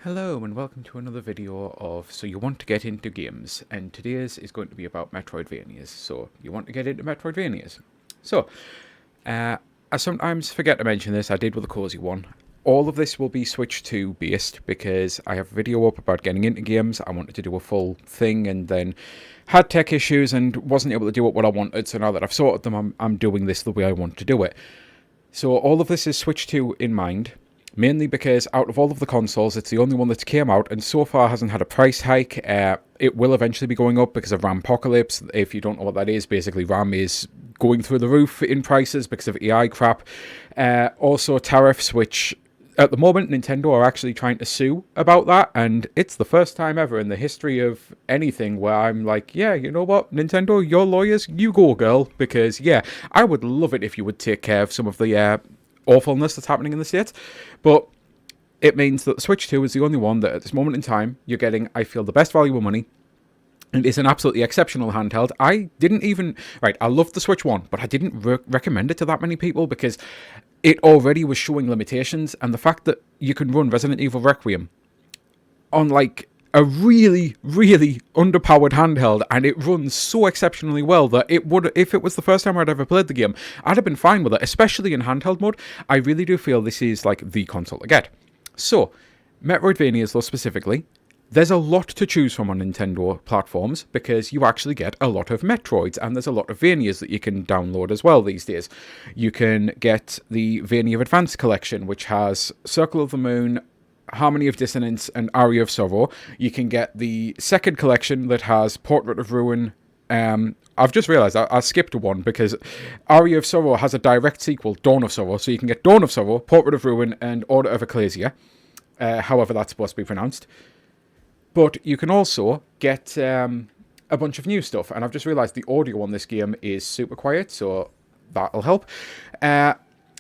Hello and welcome to another video of So You Want to Get Into Games, and today's is going to be about Metroidvanias. So you want to get into Metroidvanias. So, I sometimes forget to mention this, I did with a Cozy one. All of this will be Switch 2 based because I have a video up about getting into games. I wanted to do a full thing and then had tech issues and wasn't able to do it what I wanted. So now that I've sorted them, I'm doing this the way I want to do it. So all of this is Switch 2 in mind. Mainly because out of all of the consoles, it's the only one that's came out and so far hasn't had a price hike. It will eventually be going up because of Rampocalypse. If you don't know what that is, basically RAM is going through the roof in prices because of AI crap. Also tariffs, which at the moment Nintendo are actually trying to sue about that. And it's the first time ever in the history of anything where I'm like, yeah, you know what, Nintendo, your lawyers, you go, girl. Because, yeah, I would love it if you would take care of some of the awfulness that's happening in the States, but it means that the Switch 2 is the only one that at this moment in time you're getting, I feel, the best value of money. And it's an absolutely exceptional handheld. I didn't even, right, I loved the Switch 1, but I didn't recommend it to that many people because it already was showing limitations, and the fact that you can run Resident Evil Requiem on like a really, really underpowered handheld, and it runs so exceptionally well that it would, if it was the first time I'd ever played the game, I'd have been fine with it, especially in handheld mode. I really do feel this is like the console to get. So, Metroidvanias though specifically, there's a lot to choose from on Nintendo platforms because you actually get a lot of Metroids, and there's a lot of Vanias that you can download as well these days. You can get the Vania Advanced Collection, which has Circle of the Moon, Harmony of Dissonance, and Aria of Sorrow. You can get the second collection that has Portrait of Ruin. I've just realised I skipped one because Aria of Sorrow has a direct sequel, Dawn of Sorrow. So you can get Dawn of Sorrow, Portrait of Ruin, and Order of Ecclesia. However that's supposed to be pronounced. But you can also get a bunch of new stuff. And I've just realised the audio on this game is super quiet, so that'll help.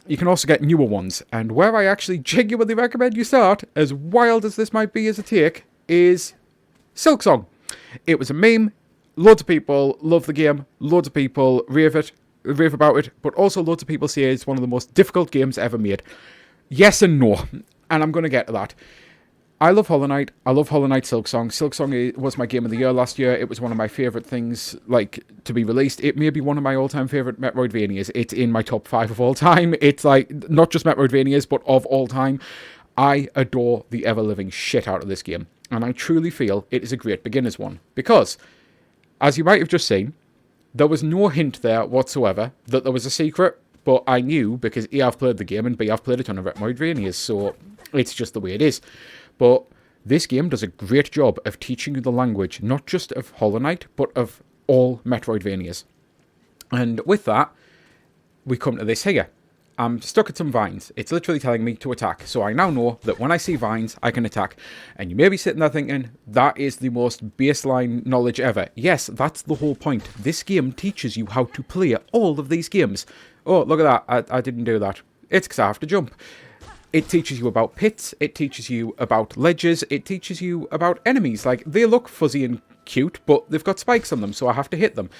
You can also get newer ones, and where I actually genuinely recommend you start, as wild as this might be as a take, is Silksong. It was a meme, loads of people love the game, loads of people rave about it, but also loads of people say it's one of the most difficult games ever made. Yes and no, and I'm going to get to that. I love Hollow Knight. I love Hollow Knight Silksong. Silksong was my game of the year last year. It was one of my favourite things like to be released. It may be one of my all-time favourite Metroidvanias. It's in my top 5 of all time. It's like not just Metroidvanias, but of all time. I adore the ever-living shit out of this game. And I truly feel it is a great beginner's one. Because, as you might have just seen, there was no hint there whatsoever that there was a secret. But I knew because A, I've played the game, and B, I've played a ton of Metroidvanias. So it's just the way it is. But this game does a great job of teaching you the language, not just of Hollow Knight, but of all Metroidvanias. And with that, we come to this here. I'm stuck at some vines. It's literally telling me to attack. So I now know that when I see vines, I can attack. And you may be sitting there thinking, that is the most baseline knowledge ever. Yes, that's the whole point. This game teaches you how to play all of these games. Oh, look at that. I didn't do that. It's because I have to jump. It teaches you about pits, it teaches you about ledges, it teaches you about enemies. Like, they look fuzzy and cute, but they've got spikes on them, so I have to hit them.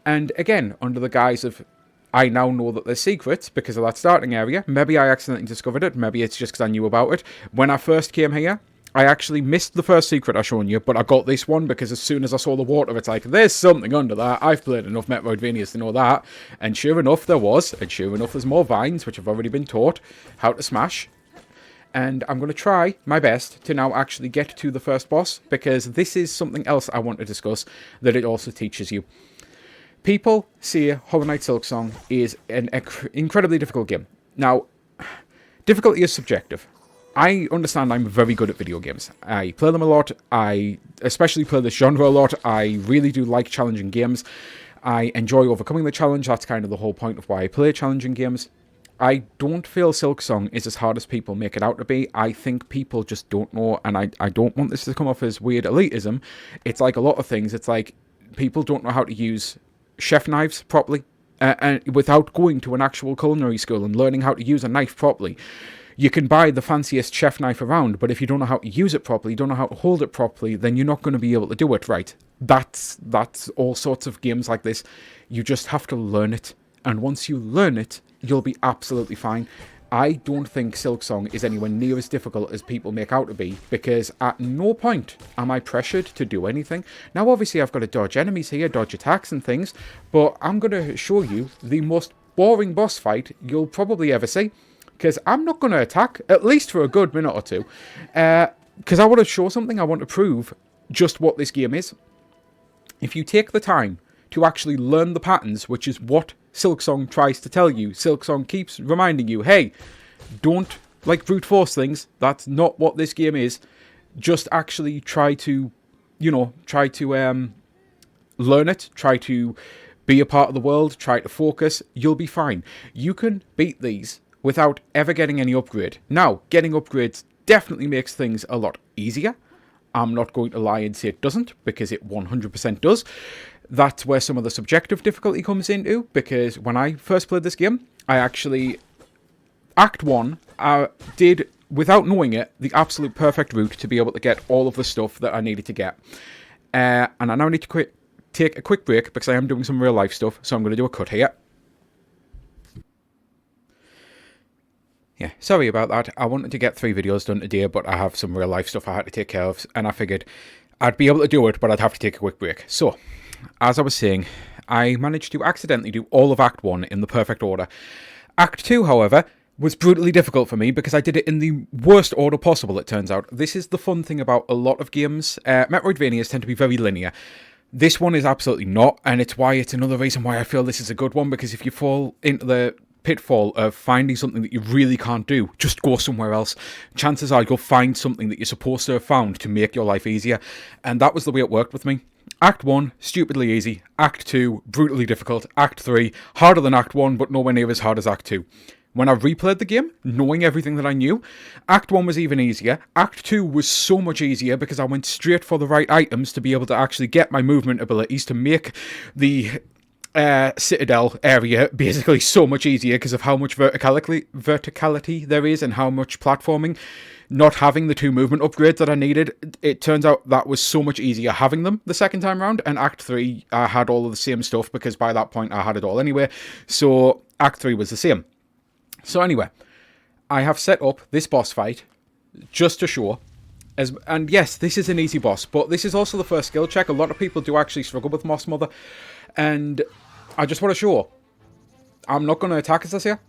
And again, under the guise of, I now know that there's secrets because of that starting area. Maybe I accidentally discovered it, maybe it's just because I knew about it. When I first came here, I actually missed the first secret I've shown you, but I got this one because as soon as I saw the water, it's like, there's something under that. I've played enough Metroidvanias to know that. And sure enough, there was. And sure enough, there's more vines, which I've already been taught how to smash. And I'm going to try my best to now actually get to the first boss, because this is something else I want to discuss that it also teaches you. People say Hollow Knight Silksong is an incredibly difficult game. Now, difficulty is subjective. I understand I'm very good at video games. I play them a lot. I especially play this genre a lot. I really do like challenging games. I enjoy overcoming the challenge. That's kind of the whole point of why I play challenging games. I don't feel Silksong is as hard as people make it out to be. I think people just don't know, and I don't want this to come off as weird elitism. It's like a lot of things. It's like people don't know how to use chef knives properly, and without going to an actual culinary school and learning how to use a knife properly. You can buy the fanciest chef knife around, but if you don't know how to use it properly, you don't know how to hold it properly, then you're not going to be able to do it right. That's all sorts of games like this. You just have to learn it. And once you learn it, you'll be absolutely fine. I don't think Silksong is anywhere near as difficult as people make out to be, because at no point am I pressured to do anything. Now, obviously, I've got to dodge enemies here, dodge attacks and things, but I'm going to show you the most boring boss fight you'll probably ever see, because I'm not going to attack, at least for a good minute or two, because I want to show something, I want to prove just what this game is. If you take the time to actually learn the patterns, which is what Silksong tries to tell you. Silksong keeps reminding you, hey, don't like brute force things. That's not what this game is. Just actually try to, learn it. Try to be a part of the world. Try to focus. You'll be fine. You can beat these without ever getting any upgrade. Now, getting upgrades definitely makes things a lot easier. I'm not going to lie and say it doesn't, because it 100% does. That's where some of the subjective difficulty comes into, because when I first played this game, I actually, Act 1, I did, without knowing it, the absolute perfect route to be able to get all of the stuff that I needed to get. And I now need to take a quick break, because I am doing some real life stuff, so I'm going to do a cut here. Yeah, sorry about that. I wanted to get 3 videos done today, but I have some real life stuff I had to take care of, and I figured I'd be able to do it, but I'd have to take a quick break. So, as I was saying, I managed to accidentally do all of Act 1 in the perfect order. Act 2, however, was brutally difficult for me because I did it in the worst order possible, it turns out. This is the fun thing about a lot of games. Metroidvanias tend to be very linear. This one is absolutely not, and it's another reason why I feel this is a good one, because if you fall into the pitfall of finding something that you really can't do, just go somewhere else. Chances are you'll find something that you're supposed to have found to make your life easier, and that was the way it worked with me. Act 1, stupidly easy. Act 2, brutally difficult. Act 3, harder than Act 1, but nowhere near as hard as Act 2. When I replayed the game, knowing everything that I knew, Act 1 was even easier. Act 2 was so much easier because I went straight for the right items to be able to actually get my movement abilities to make the Citadel area basically so much easier because of how much verticality there is and how much platforming. Not having the 2 movement upgrades that I needed, it turns out that was so much easier having them the second time round. And Act 3, I had all of the same stuff because by that point I had it all anyway. So Act 3 was the same. So anyway, I have set up this boss fight just to show. And yes, this is an easy boss, but this is also the first skill check. A lot of people do actually struggle with Moss Mother. And I just want to show, I'm not going to attack us here,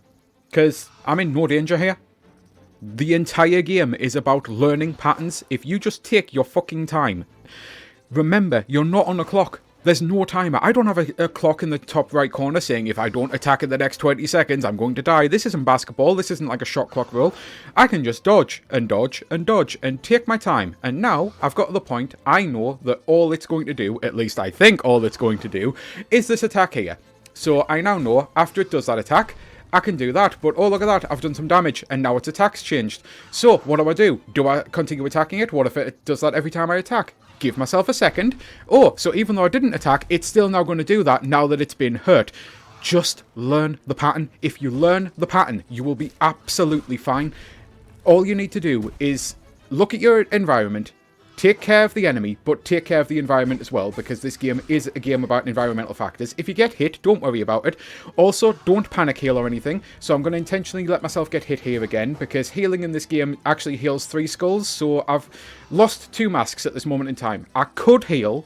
because I'm in no danger here. The entire game is about learning patterns. If you just take your fucking time. Remember, you're not on a clock. There's no timer. I don't have a clock in the top right corner saying if I don't attack in the next 20 seconds, I'm going to die. This isn't basketball. This isn't like a shot clock rule. I can just dodge and dodge and dodge and take my time. And now I've got to the point I know that all it's going to do, at least I think all it's going to do, is this attack here. So I now know after it does that attack, I can do that, but oh look at that, I've done some damage, and now its attack's changed. So, what do? Do I continue attacking it? What if it does that every time I attack? Give myself a second. Oh, so even though I didn't attack, it's still now going to do that now that it's been hurt. Just learn the pattern. If you learn the pattern, you will be absolutely fine. All you need to do is look at your environment, take care of the enemy, but take care of the environment as well, because this game is a game about environmental factors. If you get hit, don't worry about it. Also, don't panic heal or anything. So I'm going to intentionally let myself get hit here again, because healing in this game actually heals 3 skulls, so I've lost 2 masks at this moment in time. I could heal,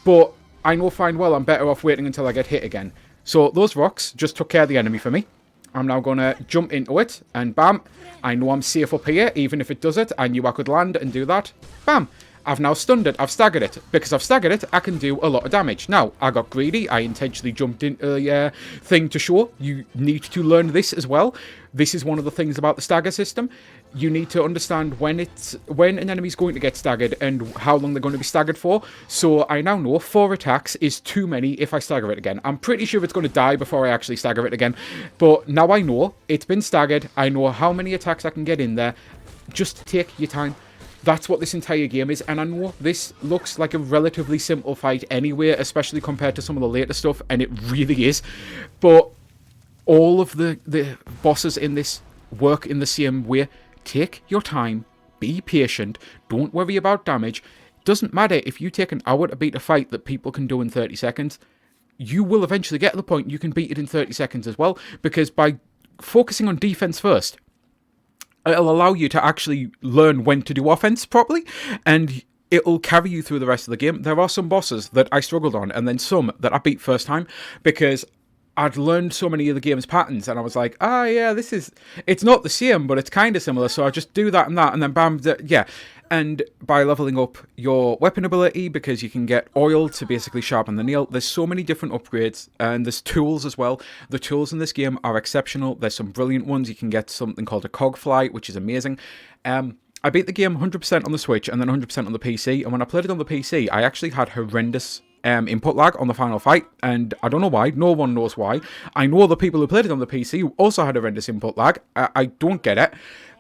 but I know fine well I'm better off waiting until I get hit again. So those rocks just took care of the enemy for me. I'm now going to jump into it, and bam, I know I'm safe up here, even if it does it. I knew I could land and do that. Bam, I've now stunned it, I've staggered it. Because I've staggered it, I can do a lot of damage. Now, I got greedy, I intentionally jumped into a thing to show. You need to learn this as well. This is one of the things about the stagger system. You need to understand when an enemy's going to get staggered and how long they're going to be staggered for. So I now know 4 attacks is too many if I stagger it again. I'm pretty sure it's going to die before I actually stagger it again. But now I know it's been staggered. I know how many attacks I can get in there. Just take your time. That's what this entire game is, and I know this looks like a relatively simple fight anyway, especially compared to some of the later stuff, and it really is. But all of the bosses in this work in the same way. Take your time, be patient, don't worry about damage. Doesn't matter if you take an hour to beat a fight that people can do in 30 seconds. You will eventually get to the point you can beat it in 30 seconds as well, because by focusing on defense first. It'll allow you to actually learn when to do offense properly, and it'll carry you through the rest of the game. There are some bosses that I struggled on, and then some that I beat first time, because I'd learned so many of the game's patterns, and I was like, yeah, it's not the same, but it's kind of similar, so I just do that, and then bam, yeah. And by leveling up your weapon ability, because you can get oil to basically sharpen the nail, there's so many different upgrades, and there's tools as well. The tools in this game are exceptional. There's some brilliant ones. You can get something called a cog fly, which is amazing. I beat the game 100% on the Switch and then 100% on the PC, and when I played it on the PC, I actually had horrendous input lag on the final fight, and I don't know why. No one knows why. I know the people who played it on the PC who also had horrendous input lag. I don't get it,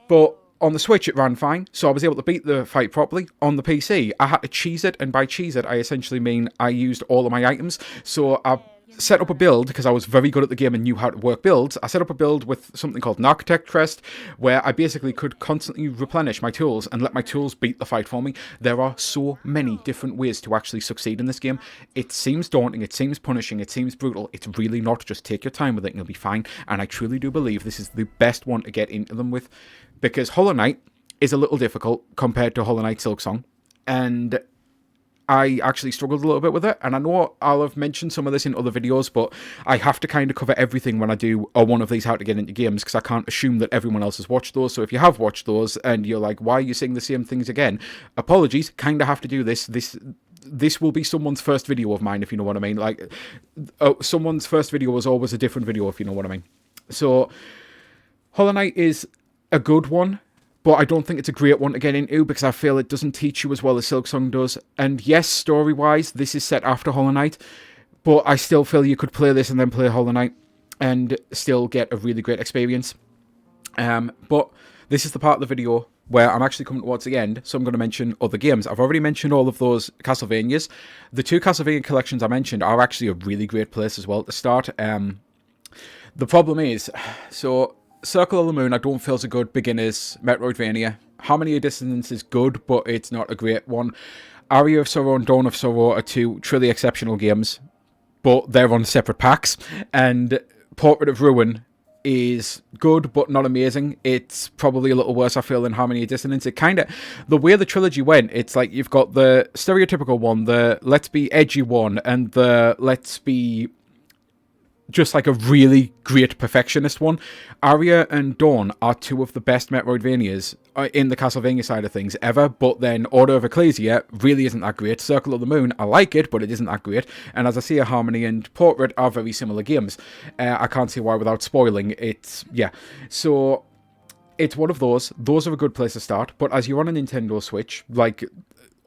but on the Switch, it ran fine, so I was able to beat the fight properly. On the PC, I had to cheese it, and by cheese it, I essentially mean I used all of my items. So I set up a build, because I was very good at the game and knew how to work builds. I set up a build with something called an Architect Crest, where I basically could constantly replenish my tools and let my tools beat the fight for me. There are so many different ways to actually succeed in this game. It seems daunting, it seems punishing, it seems brutal. It's really not. Just take your time with it and you'll be fine. And I truly do believe this is the best one to get into them with, because Hollow Knight is a little difficult compared to Hollow Knight Silksong, and I actually struggled a little bit with it, and I know I'll have mentioned some of this in other videos, but I have to kind of cover everything when I do one of these how to get into games, because I can't assume that everyone else has watched those. So if you have watched those and you're like, why are you saying the same things again? Apologies, kind of have to do this. This will be someone's first video of mine, if you know what I mean. Like, someone's first video was always a different video, if you know what I mean. So Hollow Knight is a good one, but I don't think it's a great one to get into, because I feel it doesn't teach you as well as Silksong does. And yes, story-wise, this is set after Hollow Knight, but I still feel you could play this and then play Hollow Knight and still get a really great experience. But this is the part of the video where I'm actually coming towards the end, so I'm going to mention other games. I've already mentioned all of those Castlevanias. The 2 Castlevania collections I mentioned are actually a really great place as well to start. The problem is, so Circle of the Moon I don't feel is a good beginner's Metroidvania. Harmony of Dissonance is good, but it's not a great one. Aria of Sorrow and Dawn of Sorrow are 2 truly exceptional games, but they're on separate packs. And Portrait of Ruin is good, but not amazing. It's probably a little worse, I feel, than Harmony of Dissonance. It kind of, the way the trilogy went, it's like you've got the stereotypical one, the let's be edgy one, and the let's be just like a really great perfectionist one. Aria and Dawn are 2 of the best Metroidvanias in the Castlevania side of things ever, but then Order of Ecclesia really isn't that great. Circle of the Moon, I like it, but it isn't that great. And as I say, Harmony and Portrait are very similar games. I can't see why without spoiling. It's, yeah. So it's one of those. Those are a good place to start, but as you're on a Nintendo Switch, like,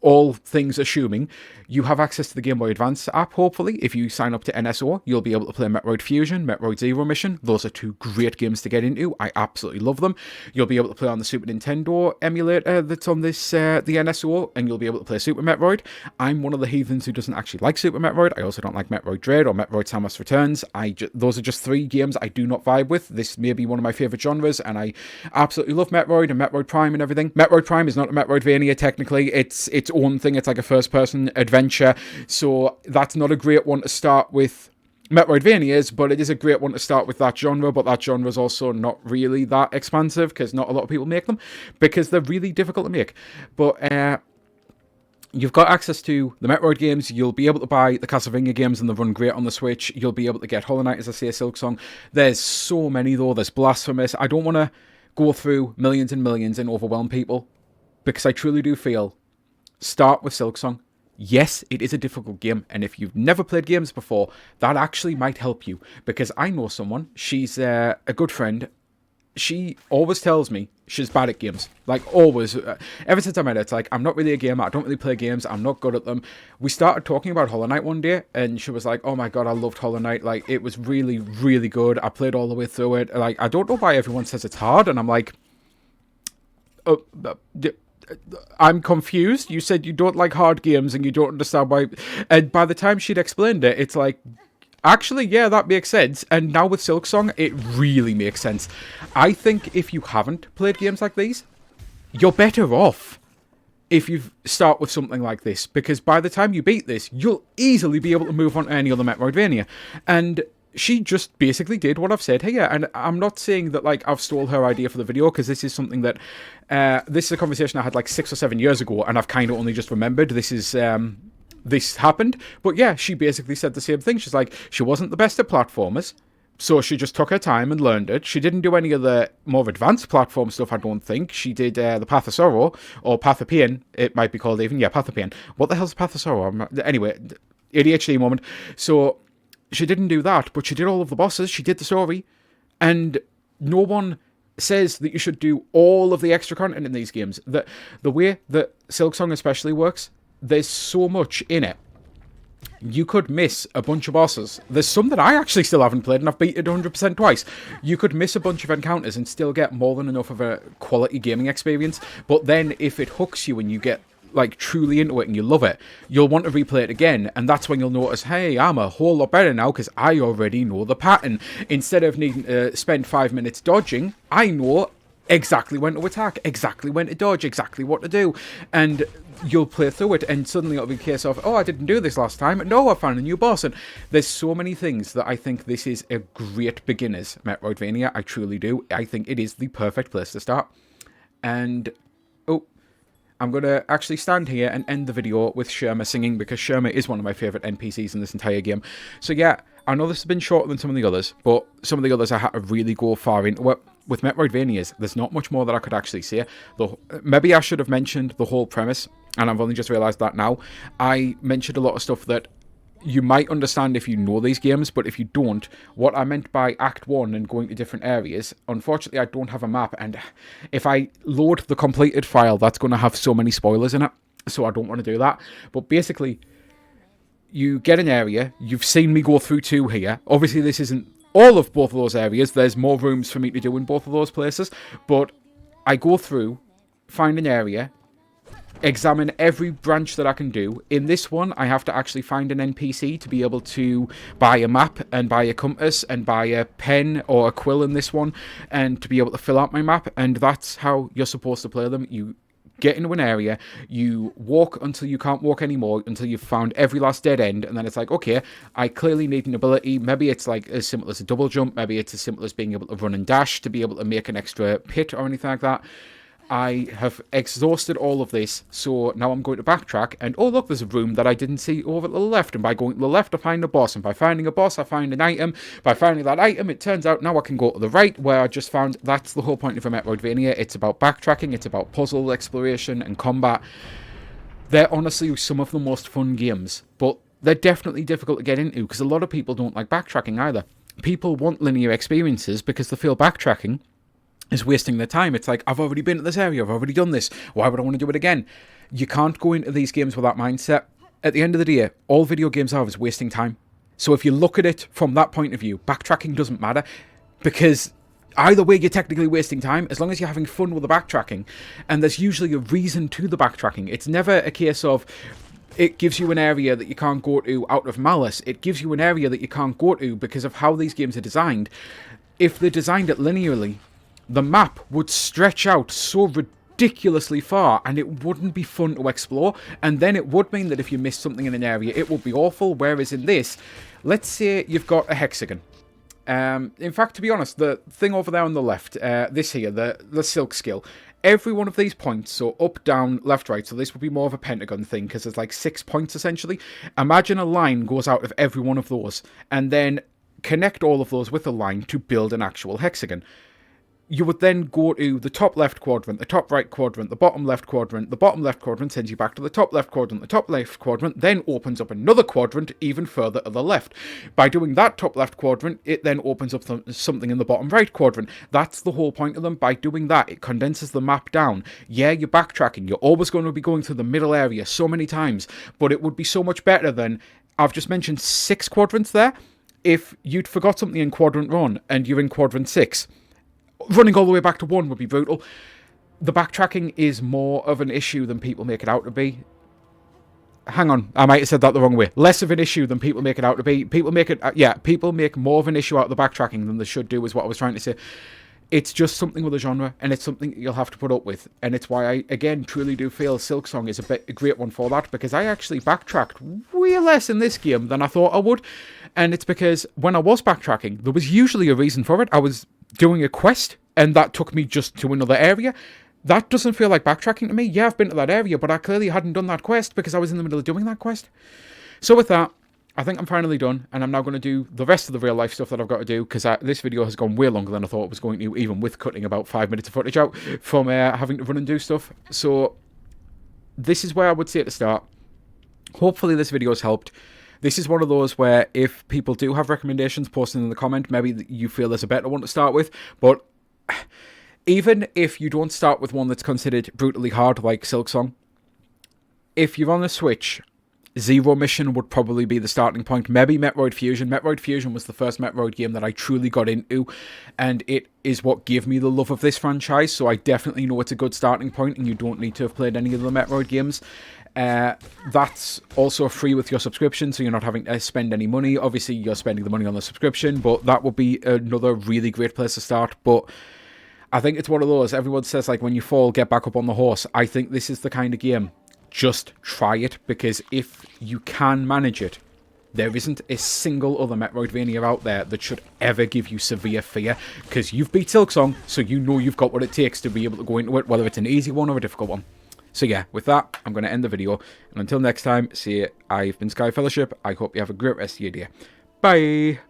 all things assuming, you have access to the Game Boy Advance app, hopefully. If you sign up to NSO, you'll be able to play Metroid Fusion, Metroid Zero Mission. Those are 2 great games to get into. I absolutely love them. You'll be able to play on the Super Nintendo emulator that's on this the NSO, and you'll be able to play Super Metroid. I'm one of the heathens who doesn't actually like Super Metroid. I also don't like Metroid Dread or Metroid Samus Returns. Those are just 3 games I do not vibe with. This may be one of my favourite genres, and I absolutely love Metroid and Metroid Prime and everything. Metroid Prime is not a Metroidvania, technically. It's own thing. It's like a first-person adventure, so that's not a great one to start with Metroidvanias, but it is a great one to start with that genre. But that genre is also not really that expansive, because not a lot of people make them, because they're really difficult to make. But you've got access to the Metroid games. You'll be able to buy the Castlevania games, and they run great on the Switch. You'll be able to get Hollow Knight, as I say, Silksong. There's so many, though. There's Blasphemous. I don't want to go through millions and millions and overwhelm people, because I truly do feel, start with Silksong. Yes, it is a difficult game, and if you've never played games before, that actually might help you, because I know someone, she's a good friend, she always tells me she's bad at games, like always. Ever since I met her, it's like, I'm not really a gamer, I don't really play games, I'm not good at them. We started talking about Hollow Knight one day, and she was like, oh my god, I loved Hollow Knight, like, it was really, really good, I played all the way through it, like, I don't know why everyone says it's hard, and I'm like, I'm confused. You said you don't like hard games and you don't understand why. And by the time she'd explained it, it's like, actually, yeah, that makes sense. And now with Silksong, it really makes sense. I think if you haven't played games like these, you're better off if you start with something like this, because by the time you beat this, you'll easily be able to move on to any other Metroidvania. And she just basically did what I've said here, and I'm not saying that like I've stole her idea for the video, because this is something that this is a conversation I had like 6 or 7 years ago, and I've kind of only just remembered this happened. But yeah, she basically said the same thing. She's like, she wasn't the best at platformers, so she just took her time and learned it. She didn't do any of the more advanced platform stuff, I don't think. She did the Path of Sorrow, or Path of Pain, it might be called even. Yeah, Path of Pain. What the hell's Path of Sorrow? Anyway, ADHD moment. So she didn't do that, but she did all of the bosses. She did the story. And no one says that you should do all of the extra content in these games. The way that Silksong especially works, there's so much in it. You could miss a bunch of bosses. There's some that I actually still haven't played, and I've beat it 100% twice. You could miss a bunch of encounters and still get more than enough of a quality gaming experience. But then if it hooks you and you get like truly into it and you love it, you'll want to replay it again, and that's when you'll notice, hey, I'm a whole lot better now because I already know the pattern. Instead of needing to spend 5 minutes dodging, I know exactly when to attack, exactly when to dodge, exactly what to do, and you'll play through it, and suddenly it'll be a case of, oh, I didn't do this last time, no, I found a new boss. And there's so many things that I think this is a great beginner's Metroidvania. I truly do. I think it is the perfect place to start. And oh, I'm going to actually stand here and end the video with Sherma singing, because Sherma is one of my favourite NPCs in this entire game. So yeah, I know this has been shorter than some of the others, but some of the others I had to really go far into it. With Metroidvanias, there's not much more that I could actually say. Maybe I should have mentioned the whole premise, and I've only just realised that now. I mentioned a lot of stuff that you might understand if you know these games, but if you don't, what I meant by Act 1 and going to different areas, unfortunately I don't have a map, and if I load the completed file, that's going to have so many spoilers in it, so I don't want to do that. But basically, you get an area, you've seen me go through 2 here. Obviously this isn't all of both of those areas, there's more rooms for me to do in both of those places, but I go through, find an area, examine every branch that I can do. In this one, I have to actually find an NPC to be able to buy a map and buy a compass and buy a pen or a quill in this one, and to be able to fill out my map, and that's how you're supposed to play them. You get into an area, you walk until you can't walk anymore, until you've found every last dead end, and then it's like, okay, I clearly need an ability. Maybe it's like as simple as a double jump, maybe it's as simple as being able to run and dash to be able to make an extra pit or anything like that. I have exhausted all of this, so now I'm going to backtrack, and oh look, there's a room that I didn't see over to the left, and by going to the left I find a boss, and by finding a boss I find an item. By finding that item, it turns out now I can go to the right, where I just found. That's the whole point of a Metroidvania. It's about backtracking, it's about puzzle exploration and combat. They're honestly some of the most fun games, but they're definitely difficult to get into, because a lot of people don't like backtracking either. People want linear experiences because they feel backtracking is wasting their time. It's like, I've already been to this area, I've already done this, why would I want to do it again? You can't go into these games with that mindset. At the end of the day, all video games are is wasting time. So if you look at it from that point of view, backtracking doesn't matter, because either way you're technically wasting time, as long as you're having fun with the backtracking, and there's usually a reason to the backtracking. It's never a case of it gives you an area that you can't go to out of malice. It gives you an area that you can't go to because of how these games are designed. If they designed it linearly, the map would stretch out so ridiculously far, and it wouldn't be fun to explore, and then it would mean that if you missed something in an area, it would be awful. Whereas in this, let's say you've got a hexagon. In fact, to be honest, the thing over there on the left, this here, the silk skill, every one of these points, so up, down, left, right, so this would be more of a pentagon thing, because there's like 6 points essentially. Imagine a line goes out of every one of those, and then connect all of those with a line to build an actual hexagon. You would then go to the top left quadrant, the top right quadrant, the bottom left quadrant. The bottom left quadrant sends you back to the top left quadrant. The top left quadrant then opens up another quadrant even further to the left. By doing that top left quadrant, it then opens up something in the bottom right quadrant. That's the whole point of them. By doing that, it condenses the map down. Yeah, you're backtracking. You're always going to be going through the middle area so many times, but it would be so much better than, I've just mentioned 6 quadrants there. If you'd forgot something in quadrant 1 and you're in quadrant 6, running all the way back to 1 would be brutal. The backtracking is more of an issue than people make it out to be. Hang on, I might have said that the wrong way. Less of an issue than people make it out to be. People make more of an issue out of the backtracking than they should do, is what I was trying to say. It's just something with a genre, and it's something you'll have to put up with. And it's why I, again, truly do feel Silksong is a great one for that, because I actually backtracked way less in this game than I thought I would. And it's because when I was backtracking, there was usually a reason for it. I was doing a quest, and that took me just to another area. That doesn't feel like backtracking to me. Yeah, I've been to that area, but I clearly hadn't done that quest because I was in the middle of doing that quest. So with that, I think I'm finally done, and I'm now going to do the rest of the real life stuff that I've got to do, because this video has gone way longer than I thought it was going to, even with cutting about 5 minutes of footage out from having to run and do stuff. So this is where I would say to start. Hopefully this video has helped. This is one of those where if people do have recommendations, post them in the comment. Maybe you feel there's a better one to start with, but even if you don't start with one that's considered brutally hard like Silksong, if you're on the Switch, Zero Mission would probably be the starting point. Maybe Metroid Fusion. Metroid Fusion was the first Metroid game that I truly got into, and it is what gave me the love of this franchise, so I definitely know it's a good starting point, and you don't need to have played any of the Metroid games. That's also free with your subscription, so you're not having to spend any money. Obviously, you're spending the money on the subscription, but that would be another really great place to start. But I think it's one of those, everyone says, like, when you fall, get back up on the horse. I think this is the kind of game. Just try it, because if you can manage it, there isn't a single other Metroidvania out there that should ever give you severe fear, because you've beat Silksong, so you know you've got what it takes to be able to go into it, whether it's an easy one or a difficult one. So yeah, with that, I'm going to end the video, and until next time, see you. I've been Sky Fellowship. I hope you have a great rest of your day. Bye!